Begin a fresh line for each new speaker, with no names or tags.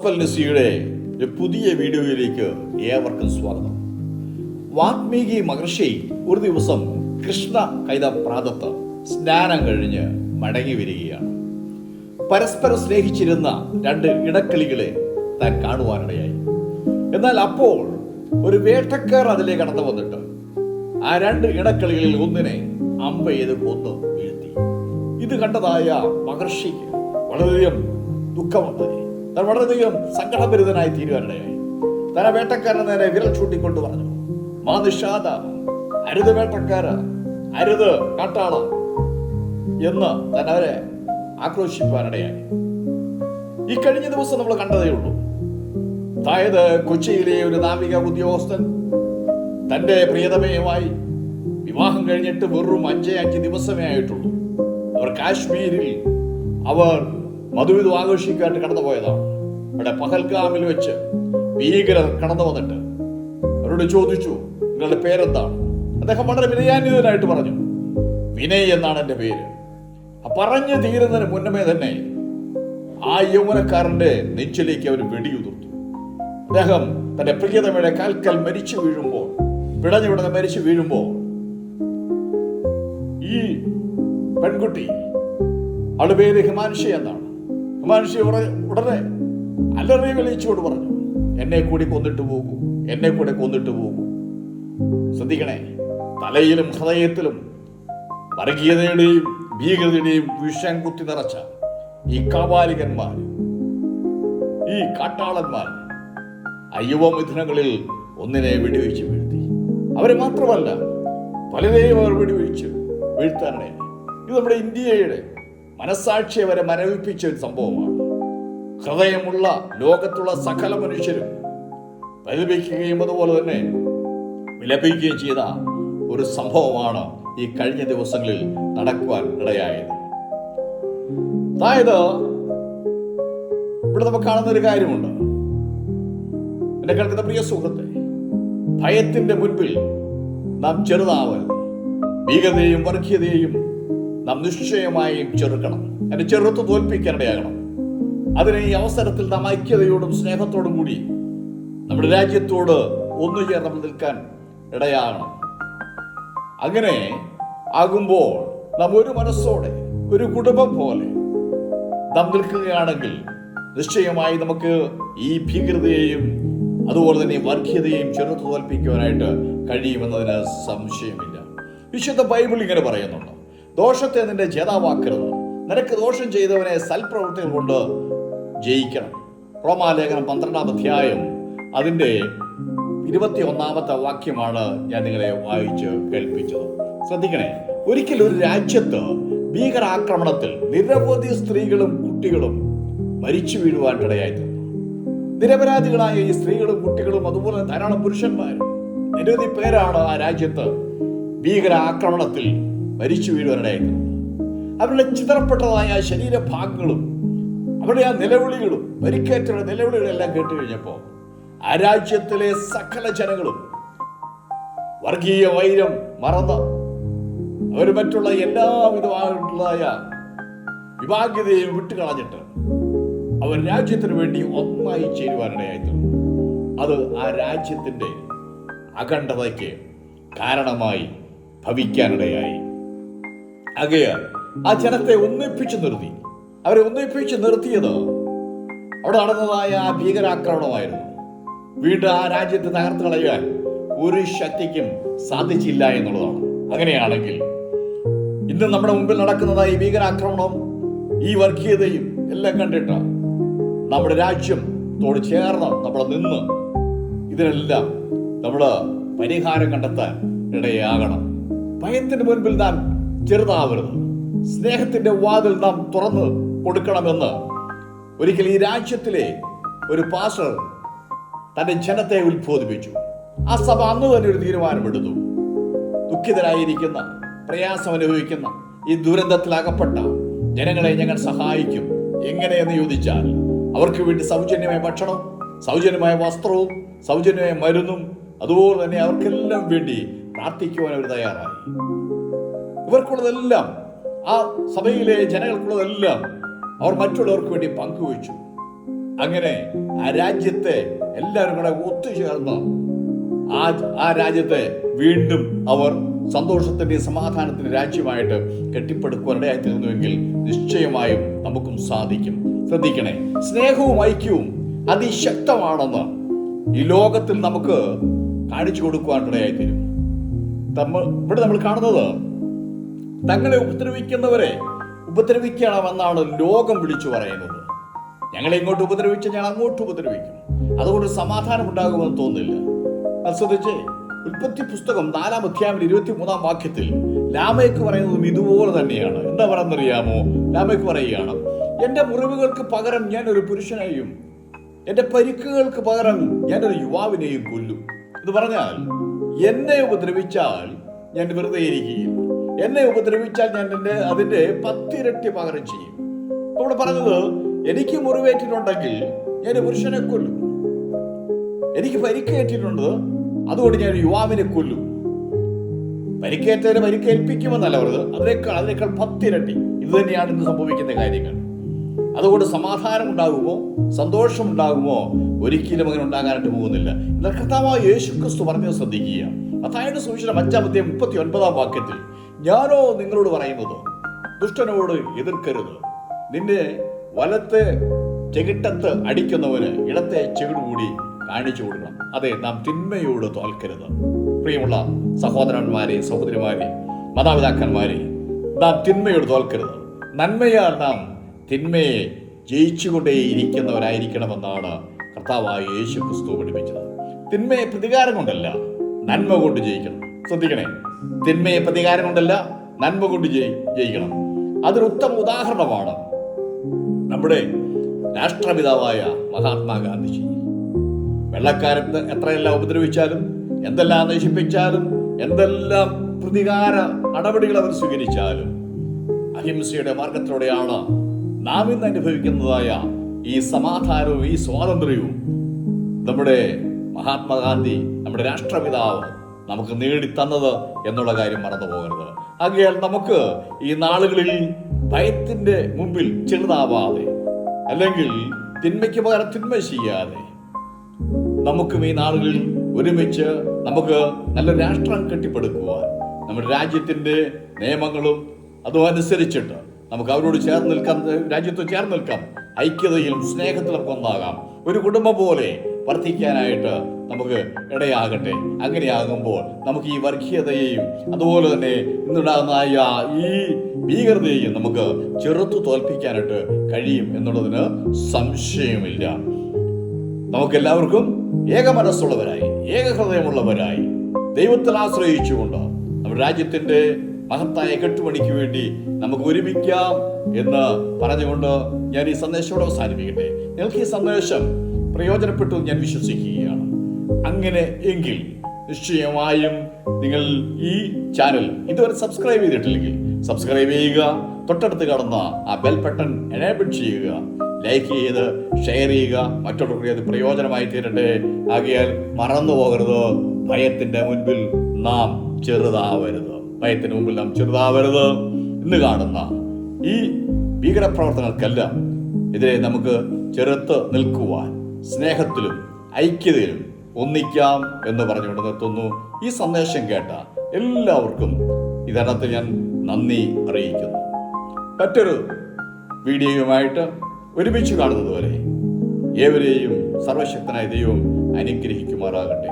Gospel നസിയുടെ ഒരു പുതിയ വീഡിയോയിലേക്ക് ഏവർക്കും സ്വാഗതം. വാത്മീകി മഹർഷി ഒരു ദിവസം കൃഷ്ണ കൈത പ്രാതത്ത് സ്നാനം കഴിഞ്ഞ് മടങ്ങി വരികയാണ്. പരസ്പരം സ്നേഹിച്ചിരുന്ന രണ്ട് ഇടക്കിളികളെ താൻ കാണുവാനിടയായി. എന്നാൽ അപ്പോൾ ഒരു വേട്ടക്കാർ അതിലേക്ക് കടന്നു വന്നിട്ട് ആ രണ്ട് ഇടക്കിളികളിൽ ഒന്നിനെ അമ്പ ചെയ്ത് കൊന്നു വീഴ്ത്തി. ഇത് കണ്ടതായ മഹർഷിക്ക് വളരെയധികം ദുഃഖമുണ്ടായി. താൻ വളരെയധികം സങ്കടഭരിതനായി തീരുവാനിടയായി. താൻ ആ വേട്ടക്കാരനെ നേരെ വിരൽ ചൂണ്ടിക്കൊണ്ട് പറഞ്ഞു, മാ നിഷാദ, അരുത് വേട്ടക്കാര, അരുത് കാട്ടാള എന്ന് താൻ അവരെ ആക്രോശിപ്പാനിടയായി. ഈ കഴിഞ്ഞ ദിവസം നമ്മൾ കണ്ടതേ ഉള്ളൂ. അതായത് കൊച്ചിയിലെ ഒരു നാവിക ഉദ്യോഗസ്ഥൻ തന്റെ പ്രിയതമയുമായി വിവാഹം കഴിഞ്ഞിട്ട് വെറും 5 ദിവസമേ ആയിട്ടുള്ളൂ. അവർ കാശ്മീരിൽ അവർ മധുവിധു ആഘോഷിക്കാനായിട്ട് കടന്നുപോയതാണ്. അവിടെ പഹൽഗാമിൽ വെച്ച് ഭീകരർ കടന്നു വന്നിട്ട് അവരോട് ചോദിച്ചു, നിങ്ങളുടെ പേരെന്താണ്? അദ്ദേഹം വളരെ വിനയാന്വിതനായിട്ട് പറഞ്ഞു, വിനയ് എന്നാണ് എൻ്റെ പേര്. പറഞ്ഞു തീരുന്നതിന് മുന്നമേ തന്നെ ആ യൗവനക്കാരന്റെ നെഞ്ചിലേക്ക് അവർ വെടിയുതിർത്തു. അദ്ദേഹം തന്റെ പ്രിയതമയുടെ കാൽക്കൽ മരിച്ചു വീഴുമ്പോൾ, പിടഞ്ഞുവിടുന്ന് മരിച്ചു വീഴുമ്പോൾ, ഈ പെൺകുട്ടി, അവളുടെ പേര് ഹിമാൻഷി എന്നാണ്. ഹിമാൻഷി ഉടനെ അലറി വിളിച്ചുകൊണ്ട് പറഞ്ഞു, എന്നെ കൂടി കൊന്നിട്ട് പോകൂ, എന്നെ കൂടെ കൊന്നിട്ട് പോകൂ. ശ്രദ്ധിക്കണേ, തലയിലും ഹൃദയത്തിലും വർഗീയതയുടെയും ഭീകരതയുടെയും വിഷം കുത്തി നിറച്ച ഈ കാപാലികന്മാർ, ഈ കാട്ടാളന്മാർ ആ യുവമിഥുനങ്ങളിൽ ഒന്നിനെ വെടിവെച്ച് വീഴ്ത്തി. അവരെ മാത്രമല്ല, പലരെയും അവർ വെടിവെച്ച് വീഴ്ത്താനായി. ഇത് നമ്മുടെ ഇന്ത്യയുടെ മനസ്സാക്ഷിയെ വരെ മരവിപ്പിച്ച ഒരു സംഭവമാണ്. ഹൃദയമുള്ള ലോകത്തുള്ള സകല മനുഷ്യരും പരിതപിക്കുകയും അതുപോലെ തന്നെ വിലപിക്കുകയും ചെയ്ത ഒരു സംഭവമാണ് ഈ കഴിഞ്ഞ ദിവസങ്ങളിൽ നടക്കുവാൻ ഇടയായത്. അതായത് ഇവിടെ നമുക്ക് കാണുന്ന ഒരു കാര്യമുണ്ട്. എന്നെ കേൾക്കുന്ന പ്രിയ സുഹൃത്തെ, ഭയത്തിന്റെ മുൻപിൽ നാം ചെറുതാവരുത്. ഭീകരതയും വർഗീയതയും നാം നിശ്ചയമായും ചെറുക്കണം, അതിന്റെ ചെറുത്ത് തോൽപ്പിക്കാനിടയാകണം. അതിന് ഈ അവസരത്തിൽ നാം ഐക്യതയോടും സ്നേഹത്തോടും കൂടി നമ്മുടെ രാജ്യത്തോട് ഒന്നുചേർന്ന് നമ്മൾ നിൽക്കാൻ ഇടയാകണം. അങ്ങനെ ആകുമ്പോൾ നാം ഒരു മനസ്സോടെ, ഒരു കുടുംബം പോലെ നാം നിൽക്കുകയാണെങ്കിൽ നിശ്ചയമായി നമുക്ക് ഈ ഭീകരതയെയും അതുപോലെ തന്നെ വർഗീയതയെയും ചെറുത്ത് തോൽപ്പിക്കുവാനായിട്ട് കഴിയുമെന്നതിന് സംശയമില്ല. വിശുദ്ധ ബൈബിൾ ഇങ്ങനെ പറയുന്നുണ്ട്, ദോഷത്തെ നിന്റെ ജേതാവാക്കരുത്, നിനക്ക് ദോഷം ചെയ്തവനെ സൽപ്രവൃത്തികൾ കൊണ്ട് ജയിക്കണം. റോമാലേഖനം 12-ാം അധ്യായം അതിൻ്റെ 21-ാമത്തെ വാക്യമാണ് ഞാൻ നിങ്ങളെ വായിച്ച് കേൾപ്പിച്ചത്. ശ്രദ്ധിക്കണേ, ഒരിക്കൽ ഒരു രാജ്യത്ത് ഭീകരാക്രമണത്തിൽ നിരവധി സ്ത്രീകളും കുട്ടികളും മരിച്ചു വീഴുവാനിടയായിരുന്നു. നിരപരാധികളായ ഈ സ്ത്രീകളും കുട്ടികളും അതുപോലെ ധാരാളം പുരുഷന്മാരും നിരവധി പേരാണ് ആ രാജ്യത്ത് ഭീകരാക്രമണത്തിൽ മരിച്ചു വീഴുവാനിടയായിരുന്നു. അവരുടെ ചിതറപ്പെട്ടതായ ശരീരഭാഗങ്ങളും അവരുടെ ആ നിലവിളികളും പരിക്കേറ്റവരുടെ നിലവിളികളെല്ലാം കേട്ട് കഴിഞ്ഞപ്പോൾ ആ രാജ്യത്തിലെ സകല ജനങ്ങളും വർഗീയ വൈരം മറന്ന് അവർ മറ്റുള്ള എല്ലാവിധമായിട്ടുള്ളതായ വിഭാഗ്യതയും വിട്ടുകളഞ്ഞിട്ട് അവർ രാജ്യത്തിന് വേണ്ടി ഒന്നായി ചേരുവാനിടയായിരുന്നു. അത് ആ രാജ്യത്തിന്റെ അഖണ്ഡതയ്ക്ക് കാരണമായി ഭവിക്കാനിടയായി. ആകയാൽ ആ ജനത്തെ ഒന്നിപ്പിച്ചു നിർത്തി. അവരെ ഒന്നിപ്പിച്ചു നിർത്തിയത് അവിടെ നടന്നതായ ആ ഭീകരാക്രമണമായിരുന്നു. വീണ്ടും ആ രാജ്യത്തെ തകർത്ത് കളയാൻ ഒരു ശക്തിക്കും സാധിച്ചില്ല എന്നുള്ളതാണ്. അങ്ങനെയാണെങ്കിൽ ഇന്ന് നമ്മുടെ മുമ്പിൽ നടക്കുന്നതായ ഈ ഭീകരാക്രമണം, ഈ വർഗീയതയും എല്ലാം കണ്ടിട്ട് നമ്മുടെ രാജ്യത്തോട് ചേർന്ന് നമ്മൾ നിന്ന് ഇതിനെല്ലാം നമ്മൾ പരിഹാരം കണ്ടെത്താൻ ഇടയാകണം. ഭയത്തിന്റെ മുൻപിൽ നാം ചെറുതാവരുത്. സ്നേഹത്തിന്റെ വാതിൽ നാം തുറന്നു കൊടുക്കണമെന്ന് ഒരിക്കൽ ഈ രാജ്യത്തിലെ ഒരു പാസ്റ്റർ തന്റെ ജനത്തെ ഉത്ബോധിപ്പിച്ചു. ആ സഭ അന്ന് തന്നെ ഒരു തീരുമാനമെടുത്തു. ദുഃഖിതരായിരിക്കുന്ന, പ്രയാസം അനുഭവിക്കുന്ന, ഈ ദുരന്തത്തിലകപ്പെട്ട ജനങ്ങളെ ഞങ്ങൾ സഹായിക്കും. എങ്ങനെയെന്ന് ചോദിച്ചാൽ അവർക്ക് വേണ്ടി സൗജന്യമായ ഭക്ഷണം, സൗജന്യമായ വസ്ത്രവും, സൗജന്യമായ മരുന്നും, അതുപോലെ തന്നെ അവർക്കെല്ലാം വേണ്ടി പ്രാർത്ഥിക്കുവാൻ അവർ തയ്യാറായി. ഇവർക്കുള്ളതെല്ലാം, ആ സഭയിലെ ജനങ്ങൾക്കുള്ളതെല്ലാം അവർ മറ്റുള്ളവർക്ക് വേണ്ടി പങ്കുവച്ചു. അങ്ങനെ ആ രാജ്യത്തെ എല്ലാവരും കൂടെ ഒത്തുചേർന്ന് ആ രാജ്യത്തെ വീണ്ടും അവർ സന്തോഷത്തിന്റെ സമാധാനത്തിന്റെ രാജ്യമായിട്ട് കെട്ടിപ്പടുക്കുവാനിടയായി തീർന്നുവെങ്കിൽ നിശ്ചയമായും നമുക്കും സാധിക്കും. ശ്രദ്ധിക്കണേ, സ്നേഹവും ഐക്യവും അതിശക്തമാണെന്ന് ഈ ലോകത്തിൽ നമുക്ക് കാണിച്ചു കൊടുക്കുവാനിടയായി തീരും. ഇവിടെ നമ്മൾ കാണുന്നത് തങ്ങളെ ഉപദ്രവിക്കുന്നവരെ ഉപദ്രവിക്കണമെന്നാണ് ലോകം വിളിച്ചു പറയുന്നത്. ഞങ്ങളെ ഇങ്ങോട്ട് ഉപദ്രവിച്ച് ഞങ്ങൾ അങ്ങോട്ട് ഉപദ്രവിക്കും, അതുകൊണ്ട് സമാധാനം ഉണ്ടാകുമെന്ന് തോന്നുന്നില്ല. ശ്രദ്ധിച്ചേ, ഉൽപ്പത്തി പുസ്തകം 4-ാം അധ്യായം 23-ാം വാക്യത്തിൽ ലാമേക്ക് പറയുന്നതും ഇതുപോലെ തന്നെയാണ്. എന്താ പറയുന്നറിയാമോ? ലാമേക്ക് പറയുകയാണ്, എന്റെ മുറിവുകൾക്ക് പകരം ഞാൻ ഒരു പുരുഷനെയും എന്റെ പരിക്കുകൾക്ക് പകരം ഞാൻ ഒരു യുവാവിനെയും കൊല്ലും. എന്ന് പറഞ്ഞാൽ എന്നെ ഉപദ്രവിച്ചാൽ ഞാൻ വെറുതെ ഇരിക്കുകയില്ല, എന്നെ ഉപദ്രവിച്ചാൽ ഞാൻ അതിന്റെ 10 ഇരട്ടി പകരം ചെയ്യും. ഇവിടെ പറഞ്ഞത്, എനിക്ക് മുറിവേറ്റിട്ടുണ്ടെങ്കിൽ ഞാൻ പുരുഷനെ കൊല്ലും, എനിക്ക് പരിക്കേറ്റിട്ടുണ്ട് അതുകൊണ്ട് ഞാൻ യുവാവിനെ കൊല്ലും. പരിക്കേറ്റതിനെ പരിക്കേൽപ്പിക്കുമെന്നല്ല പറഞ്ഞത്, അതിനേക്കാൾ 10 ഇരട്ടി. ഇത് തന്നെയാണ് ഇന്ന് സംഭവിക്കുന്ന കാര്യങ്ങൾ. അതുകൊണ്ട് സമാധാനം ഉണ്ടാകുമോ, സന്തോഷം ഉണ്ടാകുമോ? ഒരിക്കലും അങ്ങനെ ഉണ്ടാകാനായിട്ട് പോകുന്നില്ല. എന്നാൽ കർത്താവായ യേശുക്രിസ്തു പറഞ്ഞത് ശ്രദ്ധിക്കുക. മത്തായിയുടെ സുവിശേഷം 5-ാം അധ്യായം 39-ാം വാക്യത്തിൽ, ഞാനോ നിങ്ങളോട് പറയുന്നത്, ദുഷ്ടനോട് എതിർക്കരുത്, നിന്റെ വലത്തെ ചെകിട്ടത്ത് അടിക്കുന്നവന് ഇടത്തെ ചെകിട് കൂടി കാണിച്ചു കൊടുക്കണം. അതെ, നാം തിന്മയോട് തോൽക്കരുത്. പ്രിയമുള്ള സഹോദരന്മാരെ, സഹോദരിമാരെ, മാതാപിതാക്കന്മാരെ, നാം തിന്മയോട് തോൽക്കരുത്. നന്മയാൽ നാം തിന്മയെ ജയിച്ചുകൊണ്ടേയിരിക്കുന്നവരായിരിക്കണമെന്നാണ് കർത്താവായ യേശു ക്രിസ്തു പഠിപ്പിച്ചത്. തിന്മയെ പ്രതികാരം കൊണ്ടല്ല, നന്മ കൊണ്ട് ജയിക്കണം. ശ്രദ്ധിക്കണേ, തിന്മയെ പ്രതികാരം കൊണ്ടല്ല, നന്മ കൊണ്ട് ജയിക്കണം. അതൊരു ഉത്തമ ഉദാഹരണമാണ് നമ്മുടെ രാഷ്ട്രപിതാവായ മഹാത്മാഗാന്ധിജി. വെള്ളക്കാരത്ത് എത്രയെല്ലാം ഉപദ്രവിച്ചാലും, എന്തെല്ലാം നശിപ്പിച്ചാലും, എന്തെല്ലാം പ്രതികാര നടപടികൾ അവർ സ്വീകരിച്ചാലും, അഹിംസയുടെ മാർഗത്തിലൂടെയാണ് നാം ഇന്ന് അനുഭവിക്കുന്നതായ ഈ സമാധാനവും ഈ സ്വാതന്ത്ര്യവും നമ്മുടെ മഹാത്മാഗാന്ധി, നമ്മുടെ രാഷ്ട്രപിതാവ് നമുക്ക് നേടിത്തന്നത് എന്നുള്ള കാര്യം മറന്നു പോകരുത്. ആകയാൽ നമുക്ക് ഈ നാളുകളിൽ ഭയത്തിന്റെ മുമ്പിൽ ചെറുതാവാതെ, അല്ലെങ്കിൽ തിന്മയ്ക്ക് പകരം തിന്മ ചെയ്യാതെ, നമുക്കും ഈ നാളുകളിൽ ഒരുമിച്ച് നമുക്ക് നല്ല രാഷ്ട്രം കെട്ടിപ്പടുക്കുവാൻ, നമ്മുടെ രാജ്യത്തിന്റെ നിയമങ്ങളും അതും അനുസരിച്ചിട്ട് നമുക്ക് അവരോട് ചേർന്ന് നിൽക്കാം, രാജ്യത്ത് ചേർന്ന് നിൽക്കാം, ഐക്യതയിലും സ്നേഹത്തിലും ഒന്നാകാം, ഒരു കുടുംബം പോലെ വർദ്ധിക്കാനായിട്ട് നമുക്ക് ഇടയാകട്ടെ. അങ്ങനെയാകുമ്പോൾ നമുക്ക് ഈ വർഗീയതയെയും അതുപോലെ തന്നെ ഇന്നുണ്ടാകുന്ന ഈ ഭീകരതയെയും നമുക്ക് ചെറുത്തു തോൽപ്പിക്കാനായിട്ട് കഴിയും എന്നുള്ളതിന് സംശയമില്ല. നമുക്കെല്ലാവർക്കും ഏകമനസ്സുള്ളവരായി, ഏകഹൃദയമുള്ളവരായി, ദൈവത്തിൽ ആശ്രയിച്ചുകൊണ്ട് നമ്മുടെ രാജ്യത്തിന്റെ മഹത്തായ കെട്ടുപണിക്ക് വേണ്ടി നമുക്ക് ഒരുമിക്കാം എന്ന് പറഞ്ഞുകൊണ്ട് ഞാൻ ഈ സന്ദേശത്തോടെ അവസാനിപ്പിക്കട്ടെ. നിങ്ങൾക്ക് ഈ സന്ദേശം പ്രയോജനപ്പെട്ടു ഞാൻ വിശ്വസിക്കുകയാണ്. അങ്ങനെ എങ്കിൽ നിശ്ചയമായും നിങ്ങൾ ഈ ചാനൽ ഇതുവരെ സബ്സ്ക്രൈബ് ചെയ്തിട്ടില്ലെങ്കിൽ സബ്സ്ക്രൈബ് ചെയ്യുക, തൊട്ടടുത്ത് കാണുന്ന ആ ബെൽ ബട്ടൺ എനേബിൾ ചെയ്യുക, ലൈക്ക് ചെയ്ത് ഷെയർ ചെയ്യുക, മറ്റുള്ളവർക്ക് അത് പ്രയോജനമായി തീരട്ടെ. ആകയാൽ മറന്നു പോകരുത്, ഭയത്തിന്റെ മുൻപിൽ നാം ചെറുതാവരുത്. ഭയത്തിന് മുമ്പിൽ നാം ചെറുതാവരുത്. ഇന്ന് കാണുന്ന ഈ ഭീകരപ്രവർത്തനങ്ങൾക്കെല്ലാം എതിരെ നമുക്ക് ചെറുത്ത് നിൽക്കുവാൻ സ്നേഹത്തിലും ഐക്യതയിലും ഒന്നിക്കാം എന്ന് പറഞ്ഞുകൊണ്ട് നിർത്തുന്നു. ഈ സന്ദേശം കേട്ട എല്ലാവർക്കും ഇതിനകത്ത് ഞാൻ നന്ദി അറിയിക്കുന്നു. മറ്റൊരു വീഡിയോയുമായിട്ട് ഒരുമിച്ച് കാണുന്നതുവരെ ഏവരെയും സർവശക്തനായ ദൈവം അനുഗ്രഹിക്കുമാറാകട്ടെ.